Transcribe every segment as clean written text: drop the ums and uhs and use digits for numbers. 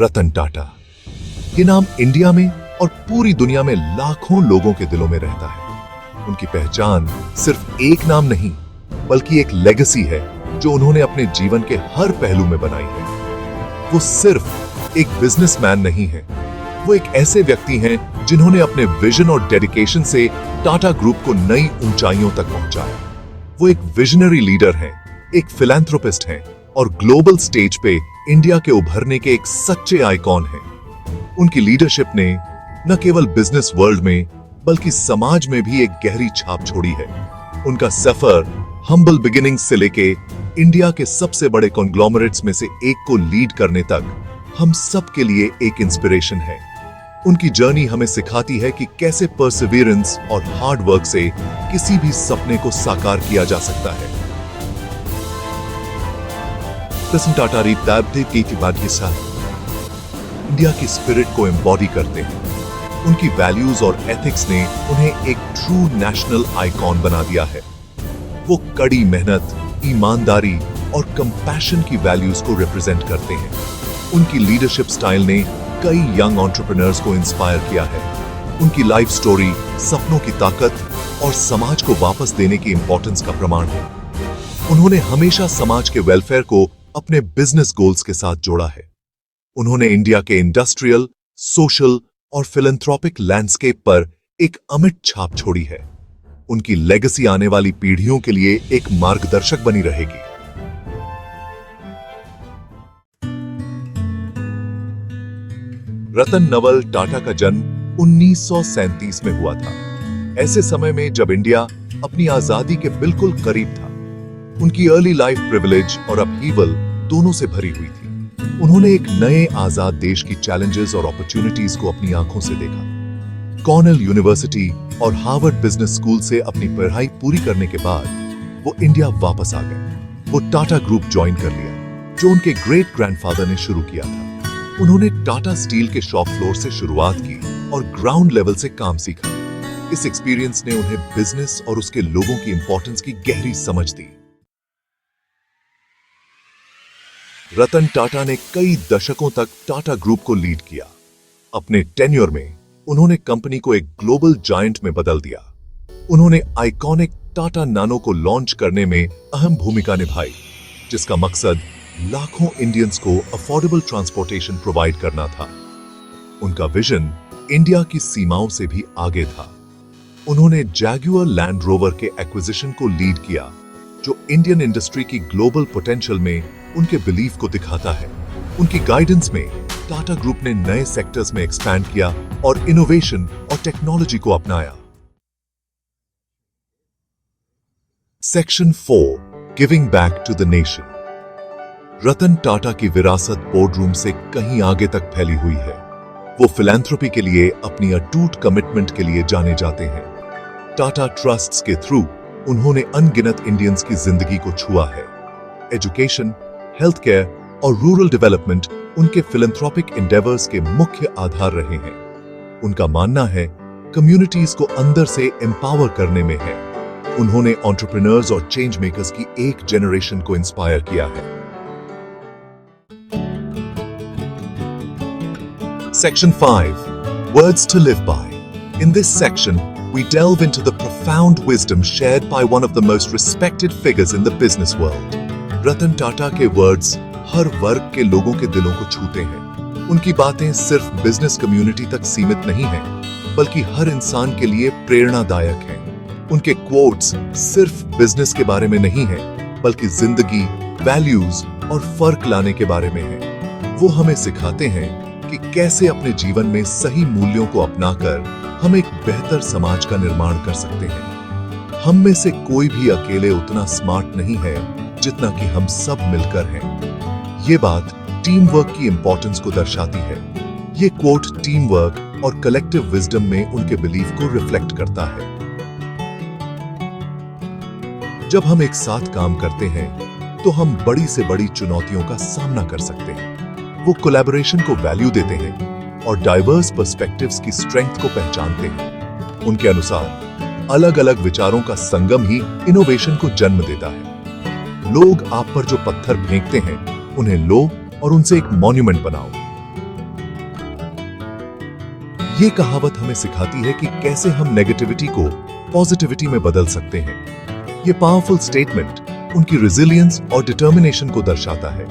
रतन टाटा। ये नाम इंडिया में और पूरी दुनिया में लाखों लोगों के दिलों में रहता है। उनकी पहचान सिर्फ एक नाम नहीं, बल्कि एक लेगेसी है जो उन्होंने अपने जीवन के हर पहलू में बनाई है। वो सिर्फ एक बिजनेसमैन नहीं है, वो एक ऐसे व्यक्ति हैं जिन्होंने अपने विजन और डेडिकेशन से टाटा ग्रुप को नई ऊंचाइयों तक पहुंचाया। वो एक विजनरी लीडर हैं, एक फिलैंथ्रोपिस्ट हैं और ग्लोबल स्टेज पे इंडिया के उभरने के एक सच्चे आइकॉन हैं। उनकी लीडरशिप ने न केवल बिजनेस वर्ल्ड में बल्कि समाज में भी एक गहरी छाप छोड़ी है। उनका सफर हम्बल बिगिनिंग्स से लेके इंडिया के सबसे बड़े कॉन्ग्लोमरेट्स में से एक को लीड करने तक हम सब के लिए एक इंस्पिरेशन है। उनकी जर्नी हमें सिखाती है कि कैसे परसिवियरेंस और हार्ड वर्क से किसी भी सपने को साकार किया जा सकता है। रतन टाटा इंडिया की स्पिरिट को एम्बॉडी करते हैं। उनकी वैल्यूज और एथिक्स ने उन्हें एक ट्रू नेशनल आइकॉन बना दिया है। वो कड़ी मेहनत, ईमानदारी और कंपैशन की वैल्यूज को रिप्रेजेंट करते हैं। उनकी लीडरशिप स्टाइल ने कई यंग एंटरप्रेन्योर्स को इंस्पायर किया है। उनकी लाइफ स्टोरी सपनों की ताकत और समाज को वापस देने की इंपॉर्टेंस का प्रमाण है। उन्होंने हमेशा समाज के वेलफेयर को अपने बिजनेस गोल्स के साथ जोड़ा है। उन्होंने इंडिया के इंडस्ट्रियल, सोशल और फिलैंथ्रोपिक लैंडस्केप पर एक अमिट छाप छोड़ी है। उनकी लेगेसी आने वाली पीढ़ियों के लिए एक मार्गदर्शक बनी रहेगी। रतन नवल टाटा का जन्म 1937 में हुआ था। ऐसे समय में जब इंडिया अपनी आजादी के बिल्कुल करीब था। उनकी अर्ली लाइफ प्रिविलेज और अपहीवल दोनों से भरी हुई थी। उन्होंने एक नए आजाद देश की चैलेंजेस और अपॉर्चुनिटीज को अपनी आंखों से देखा। कॉर्नेल यूनिवर्सिटी और हार्वर्ड बिजनेस स्कूल से अपनी पढ़ाई पूरी करने के बाद वो इंडिया वापस आ गए। वो टाटा ग्रुप ज्वाइन कर लिया, जो उनके ग्रेट ग्रैंडफादर ने शुरू किया था। उन्होंने टाटा स्टील के शॉप फ्लोर से शुरुआत की और ग्राउंड लेवल से काम सीखा। इस एक्सपीरियंस ने उन्हें बिजनेस और उसके लोगों की इंपॉर्टेंस की गहरी समझ दी। रतन टाटा ने कई दशकों तक टाटा ग्रुप को लीड किया। अपने टेन्योर में उन्होंने कंपनी को एक ग्लोबल जायंट में बदल दिया। उन्होंने आइकॉनिक टाटा नानो को लॉन्च करने में अहम भूमिका निभाई, जिसका मकसद लाखों इंडियंस को अफोर्डेबल ट्रांसपोर्टेशन प्रोवाइड करना था। उनका विजन इंडिया की सीमाओं से भी आगे था। उन्होंने जैगुआर लैंड रोवर के एक्विजिशन को लीड किया, जो इंडियन इंडस्ट्री की ग्लोबल पोटेंशियल में उनके बिलीफ को दिखाता है। उनकी गाइडेंस में टाटा ग्रुप ने नए सेक्टर्स में एक्सपैंड किया और इनोवेशन और टेक्नोलॉजी को अपनाया। Section 4, giving back to the nation. Ratan Tata की विरासत बोर्डरूम से कहीं आगे तक फैली हुई है। वो फिलैंथ्रोपी के लिए अपनी अटूट कमिटमेंट के लिए जाने जाते हैं। टाटा ट्रस्ट्स के थ्रू उन्होंने अनगिनत इंडियंस की जिंदगी को छुआ है। एजुकेशन, हेल्थ केयर और रूरल डेवलपमेंट उनके फिलैंथ्रोपिक एंडेवर्स के मुख्य आधार रहे हैं। उनका मानना है कम्युनिटीज को अंदर से एम्पावर करने में है। उन्होंने एंटरप्रेन्योर्स और चेंज मेकर्स की एक जनरेशन को इंस्पायर किया है। Section 5, Words to Live By. In this section, we delve into the profound wisdom shared by one of the most respected figures in the business world. Ratan Tata के words हर वर्ग के लोगों के दिलों को छूते हैं। उनकी बातें सिर्फ बिजनेस कम्युनिटी तक सीमित नहीं हैं, बल्कि हर इंसान के लिए प्रेरणादायक हैं। उनके कोट्स सिर्फ बिजनेस के बारे में नहीं हैं, बल्कि जिंदगी, वैल्यूज और फर्क लाने के बारे में हैं। वो हमें सिखाते हैं कि कैसे अपने जीवन में सही मूल्यों को अपनाकर हम एक बेहतर समाज का निर्माण कर सकते हैं। हम में से कोई भी अकेले उतना स्मार्ट नहीं है जितना कि हम सब मिलकर हैं। ये बात टीम वर्क की इंपॉर्टेंस को दर्शाती है। ये कोट टीम वर्क और कलेक्टिव विजडम में उनके बिलीफ को रिफ्लेक्ट करता है। जब हम एक साथ काम करते हैं, तो हम बड़ी से बड़ी चुनौतियों का सामना कर सकते हैं। वो कोलैबोरेशन को वैल्यू देते हैं और डाइवर्स पर्सपेक्टिव्स की स्ट्रेंथ को पहचानते हैं। उनके अनुसार अलग अलग विचारों का संगम ही इनोवेशन को जन्म देता है। लोग आप पर जो पत्थर फेंकते हैं, उन्हें लो और उनसे एक मॉन्यूमेंट बनाओ। ये कहावत हमें सिखाती है कि कैसे हम नेगेटिविटी को पॉजिटिविटी में बदल सकते हैं। ये पावरफुल स्टेटमेंट उनकी रेजिलियंस और डिटर्मिनेशन को दर्शाता है।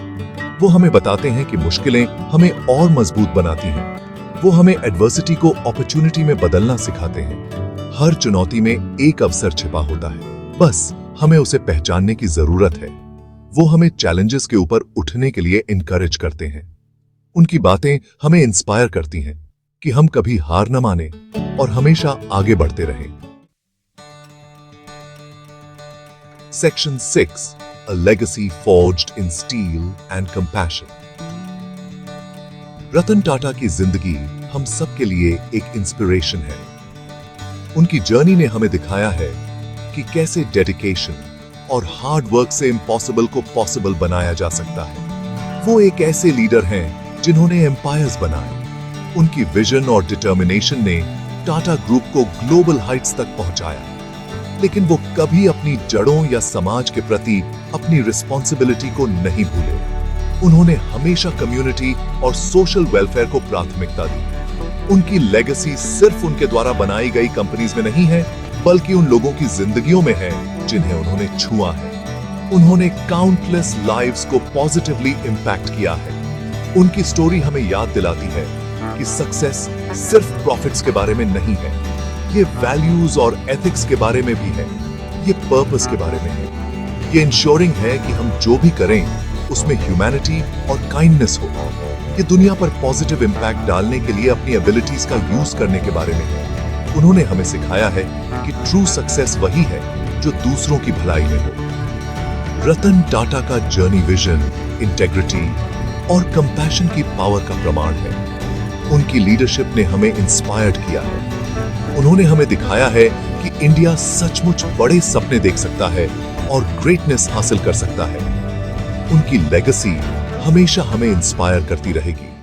वो हमें बताते हैं कि मुश्किलें हमें और मजबूत बनाती हैं। वो हमें एडवर्सिटी को अपॉर्चुनिटी में बदलना सिखाते हैं। हर चुनौती में एक अवसर छिपा होता है, बस हमें उसे पहचानने की जरूरत है। वो हमें चैलेंजेस के ऊपर उठने के लिए इनकरेज करते हैं। उनकी बातें हमें इंस्पायर करती हैं कि हम कभी हार न माने और हमेशा आगे बढ़ते रहें। Section 6, a legacy forged in steel and compassion. रतन टाटा की जिंदगी हम सबके लिए एक इंस्पिरेशन है। उनकी जर्नी ने हमें दिखाया है कि कैसे डेडिकेशन और हार्ड वर्क से इम्पॉसिबल को पॉसिबल बनाया जा सकता है। वो एक ऐसे लीडर हैं जिन्होंने एम्पायर्स बनाए। उनकी विजन और डिटर्मिनेशन ने टाटा ग्रुप को ग्लोबल हाइट्स तक पहुंचाया, लेकिन वो कभी अपनी जड़ों या समाज के प्रति अपनी रिस्पॉन्सिबिलिटी को नहीं भूले। उन्होंने हमेशा कम्युनिटी और सोशल वेलफेयर को प्राथमिकता दी। उनकी लेगेसी सिर्फ उनके द्वारा बनाई गई कंपनीज में नहीं है, बल्कि उन लोगों की जिंदगियों में है जिन्हें उन्होंने छुआ है। उन्होंने काउंटलेस लाइव्स को पॉजिटिवली इंपैक्ट किया है। उनकी स्टोरी हमें याद दिलाती है कि सक्सेस सिर्फ प्रॉफिट्स के बारे में नहीं है, ये वैल्यूज और एथिक्स के बारे में भी है, ये पर्पस के बारे में है। ये इंश्योरिंग है कि हम जो भी करें उसमें ह्यूमैनिटी और काइंडनेस हो। ये दुनिया पर पॉजिटिव इंपैक्ट डालने के लिए अपनी एबिलिटीज का यूज करने के बारे में है। उन्होंने हमें सिखाया है कि ट्रू सक्सेस वही है जो दूसरों की भलाई में हो। रतन टाटा का जर्नी विजन, इंटेग्रिटी और कंपैशन की पावर का प्रमाण है। उनकी लीडरशिप ने हमें इंस्पायर्ड किया है। उन्होंने हमें दिखाया है कि इंडिया सचमुच बड़े सपने देख सकता है और ग्रेटनेस हासिल कर सकता है। उनकी लेगेसी हमेशा हमें इंस्पायर करती रहेगी।